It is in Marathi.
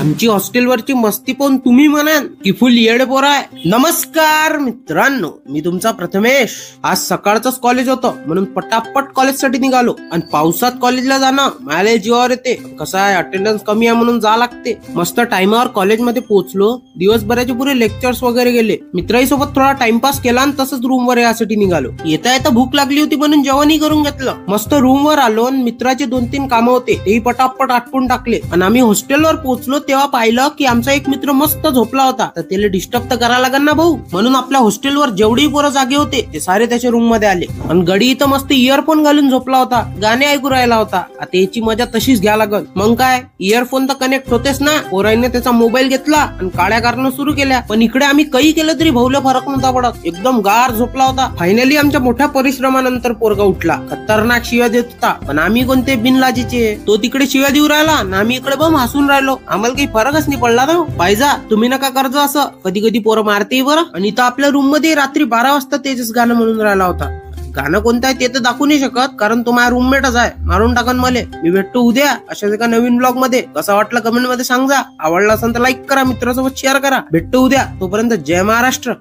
आमची हॉस्टेलवरची मस्ती पाहून तुम्ही म्हणाल की फुल येड पोर आहे. नमस्कार मित्रांनो, मी तुमचा प्रथमेश. आज सकाळचंच कॉलेज होतं म्हणून पटापट कॉलेजसाठी निघालो आणि पावसात कॉलेजला जाणं मला जीवावर येते. कसं आहे, अटेंडन्स कमी आहे म्हणून जा लागते. मस्त टाइमावर कॉलेजमध्ये पोहोचलो. दिवसभराचे पुरे लेक्चर्स वगैरे गेले. मित्राही सोबत थोडा टाइमपास केला आणि तसंच रूमवर यासाठी निघालो. येता येता भूक लागली होती म्हणून जेवणही करून घेतलं. मस्त रूमवर आलो आणि मित्राचे 2-3 कामं होते तेही पटापट आटपून टाकले आणि आम्ही हॉस्टेलवर पोहोचलो तेव्हा पाहिलं की आमचा एक मित्र मस्त झोपला होता. तर त्याला डिस्टर्ब तर करायला लागेल ना भाऊ, म्हणून आपल्या हॉस्टेलवर जेवढी पोरं जागे होते ते सारे त्याच्या रूम मध्ये आले आणि गडी इथं मस्त इयरफोन घालून झोपला होता, गाणे ऐकू राहिला होता. आता याची मजा तशीच घ्या लागल. मग काय, इयरफोन तर कनेक्ट होतेच ना. पोराईने त्याचा मोबाईल घेतला आणि काड्या करणं सुरू केल्या. पण इकडे आम्ही काही केलं तरी भाऊला फरक नव्हता पडत. एकदम गार झोपला होता. फायनली आमच्या मोठ्या परिश्रमानंतर पोरगा उठला. खतरनाक शिव्या देत होता, पण आम्ही कोणते बिनलाजीचे. तो तिकडे शिव्या देऊ राहिला आणि आम्ही इकडे बम हसून राहिलो. आम्हाला काही फरकच नाही पडला ना. पाहिजा तुम्ही नका कर्ज असं. कधी कधी पोरं मारते बरं. आणि इथं आपल्या रूम मध्ये रात्री 12 वाजता तेजस गाणं म्हणून राहिला होता. गाणं कोणतं आहे ते तर दाखवू नाही शकत कारण तो माझा रूममेटच आहे. मारून टाकन मले. मी भेटतो उद्या अशाच एका नवीन ब्लॉग मध्ये. कसा वाटला कमेंट मध्ये सांगा. आवडला असेल तर लाईक करा, मित्रांसोबत शेअर करा. भेटतो उद्या. तोपर्यंत जय महाराष्ट्र.